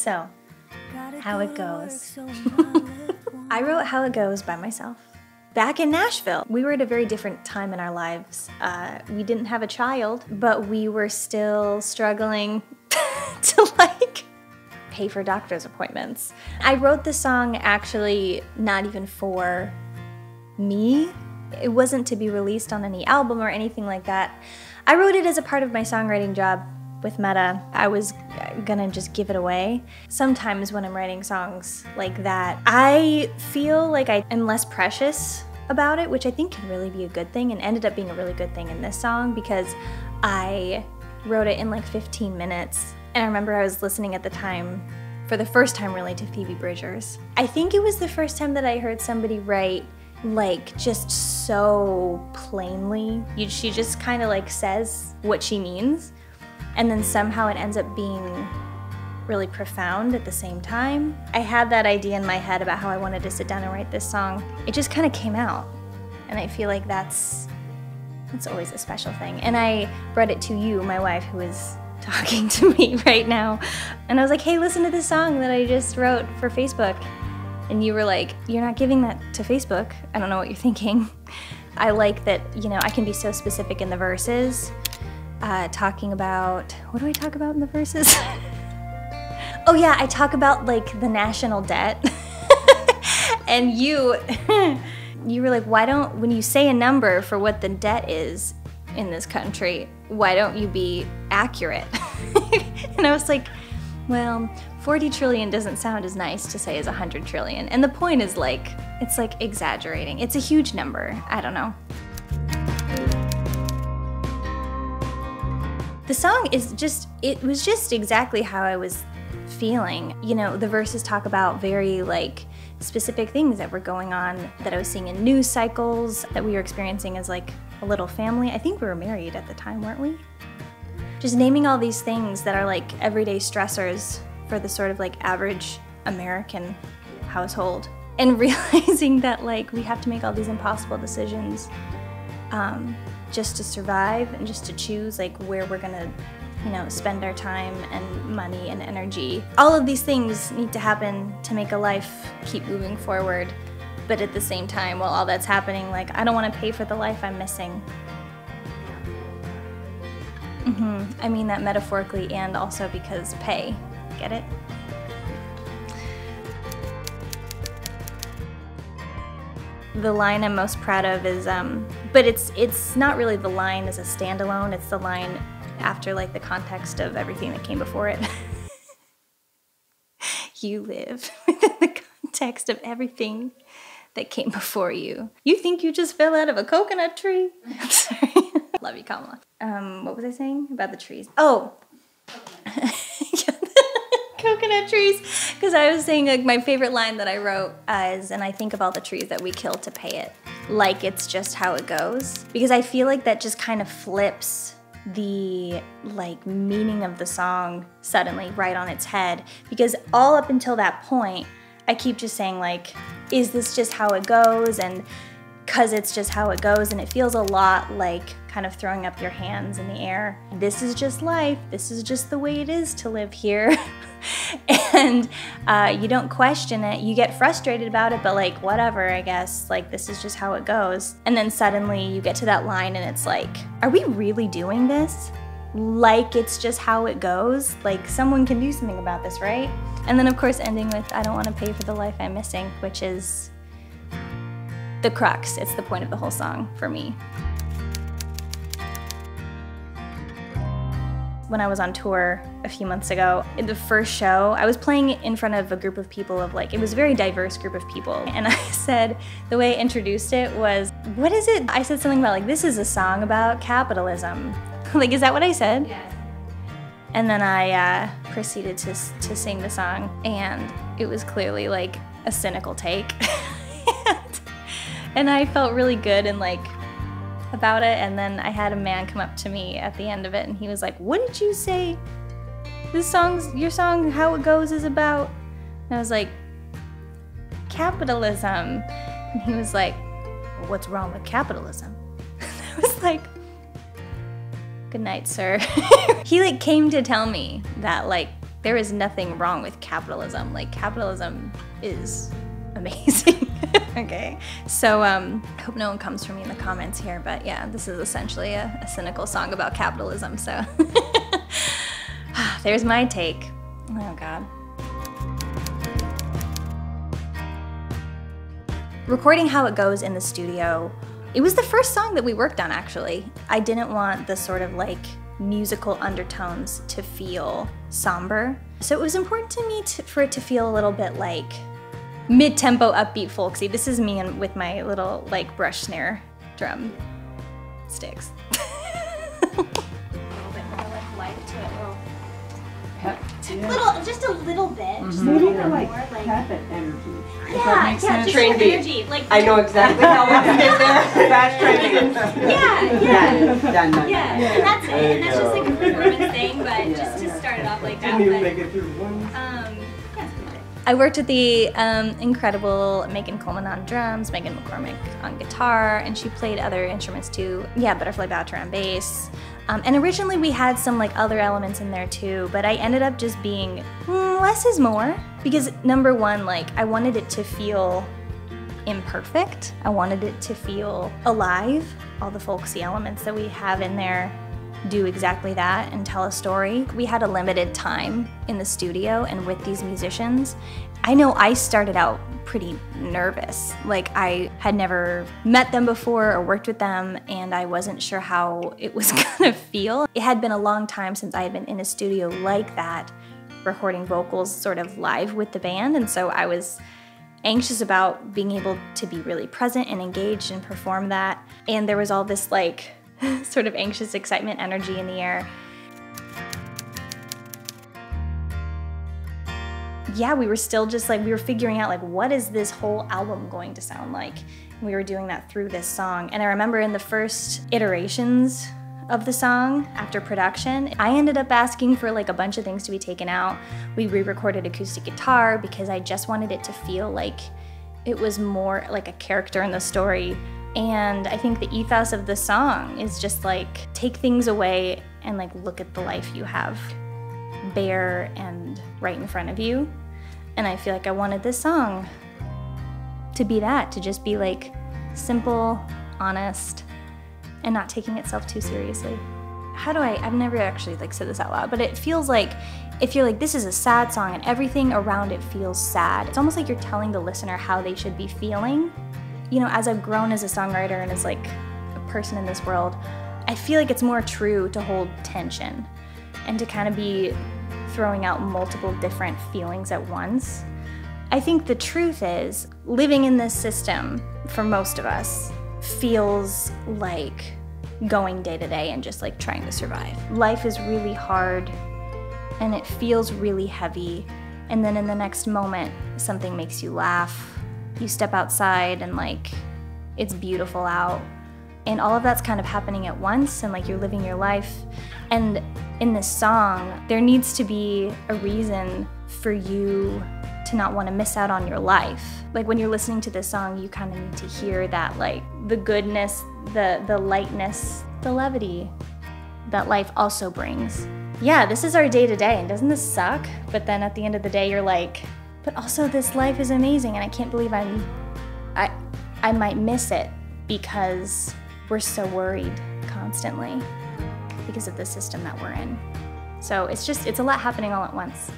So, How It Goes. I wrote How It Goes by myself. Back in Nashville. We were at a very different time in our lives. We didn't have a child, but we were still struggling to like pay for doctor's appointments. I wrote this song actually not even for me. It wasn't to be released on any album or anything like that. I wrote it as a part of my songwriting job with Meta. I was gonna just give it away. Sometimes when I'm writing songs like that, I feel like I am less precious about it, which I think can really be a good thing, and ended up being a really good thing in this song because I wrote it in like 15 minutes. And I remember I was listening at the time, for the first time really, to Phoebe Bridgers. I think it was the first time that I heard somebody write like just so plainly. She just kind of like says what she means, and then somehow it ends up being really profound at the same time. I had that idea in my head about how I wanted to sit down and write this song. It just kind of came out, and I feel like that's always a special thing. And I brought it to you, my wife, who is talking to me right now, and I was like, hey, listen to this song that I just wrote for Facebook. And you were like, you're not giving that to Facebook. I don't know what you're thinking. I like that, you know, I can be so specific in the verses, talking about, what do I talk about in the verses? Oh yeah, I talk about like the national debt. And you were like, why don't, when you say a number for what the debt is in this country, why don't you be accurate? And I was like, well, 40 trillion doesn't sound as nice to say as 100 trillion. And the point is like, it's like exaggerating. It's a huge number. I don't know. The song is just, it was just exactly how I was feeling. You know, the verses talk about very like specific things that were going on, that I was seeing in news cycles, that we were experiencing as like a little family. I think we were married at the time, weren't we? Just naming all these things that are like everyday stressors for the sort of like average American household, and realizing that like we have to make all these impossible decisions just to survive and just to choose like where we're gonna, you know, spend our time and money and energy. All of these things need to happen to make a life keep moving forward, but at the same time, while all that's happening, like I don't want to pay for the life I'm missing. I mean that metaphorically and also because pay. Get it? The line I'm most proud of is, but it's not really the line as a standalone, it's the line after like the context of everything that came before it. You live within the context of everything that came before you. You think you just fell out of a coconut tree? I'm sorry. Love you, Kamala. What was I saying about the trees? Oh. Coconut trees, because I was saying like my favorite line that I wrote is, and I think of all the trees that we kill to pay it, like it's just how it goes, because I feel like that just kind of flips the like meaning of the song suddenly right on its head, because all up until that point I keep just saying like, is this just how it goes, and because it's just how it goes, and it feels a lot like kind of throwing up your hands in the air. This is just life. This is just the way it is to live here. And you don't question it. You get frustrated about it, but like, whatever, I guess. Like, this is just how it goes. And then suddenly you get to that line and it's like, are we really doing this? Like it's just how it goes? Like someone can do something about this, right? And then of course ending with, I don't want to pay for the life I'm missing, which is the crux. It's the point of the whole song for me. When I was on tour a few months ago, in the first show, I was playing in front of a group of people of like, it was a very diverse group of people. And I said, the way I introduced it was, what is it? I said something about like, this is a song about capitalism. Like, is that what I said? Yes. And then I proceeded to sing the song, and it was clearly like a cynical take. And I felt really good and like about it, and then I had a man come up to me at the end of it and he was like, what did you say your song How It Goes is about? And I was like, capitalism. And he was like, well, what's wrong with capitalism? And I was like, good night, sir. He like came to tell me that like There is nothing wrong with capitalism. Like, capitalism is amazing. Okay, so I hope no one comes for me in the comments here, but yeah, this is essentially a cynical song about capitalism, so there's my take. Oh God. Recording How It Goes in the studio, it was the first song that we worked on, actually. I didn't want the sort of like musical undertones to feel somber. So it was important to me for it to feel a little bit like mid-tempo, upbeat, folksy. This is me with my little like brush snare drum sticks. A little bit more like life to it. Just a little bit. Just a little bit more like carpet energy. Yeah, just train beat. Energy. Like, I know exactly how we get there. Fast training. Yeah. Done. Yeah, and that's it. And that's just like a performance thing, but just to start it off like that. Didn't even make it through one. I worked with the incredible Megan Coleman on drums, Megan McCormick on guitar, and she played other instruments too. Yeah, Butterfly Boucher on bass. And originally we had some like other elements in there too, but I ended up just being less is more. Because number one, like, I wanted it to feel imperfect. I wanted it to feel alive. All the folksy elements that we have in there do exactly that and tell a story. We had a limited time in the studio and with these musicians. I know I started out pretty nervous. Like, I had never met them before or worked with them, and I wasn't sure how it was gonna feel. It had been a long time since I had been in a studio like that, recording vocals sort of live with the band, and so I was anxious about being able to be really present and engaged and perform that. And there was all this like sort of anxious excitement energy in the air. Yeah, we were still just like, we were figuring out like, what is this whole album going to sound like? And we were doing that through this song. And I remember in the first iterations of the song after production, I ended up asking for like a bunch of things to be taken out. We re-recorded acoustic guitar because I just wanted it to feel like it was more like a character in the story. And I think the ethos of the song is just like, take things away and like look at the life you have bare and right in front of you. And I feel like I wanted this song to be that, to just be like simple, honest, and not taking itself too seriously. I've never actually like said this out loud, but it feels like if you're like, this is a sad song and everything around it feels sad, it's almost like you're telling the listener how they should be feeling. You know, as I've grown as a songwriter and as like a person in this world, I feel like it's more true to hold tension and to kind of be throwing out multiple different feelings at once. I think the truth is, living in this system, for most of us, feels like going day to day and just like trying to survive. Life is really hard and it feels really heavy, and then in the next moment, something makes you laugh. You step outside and like, it's beautiful out. And all of that's kind of happening at once, and like you're living your life. And in this song, there needs to be a reason for you to not want to miss out on your life. Like when you're listening to this song, you kind of need to hear that like the goodness, the lightness, the levity that life also brings. Yeah, this is our day to day, and doesn't this suck? But then at the end of the day, you're like, but also this life is amazing, and I can't believe I might miss it because we're so worried constantly because of the system that we're in. So it's a lot happening all at once.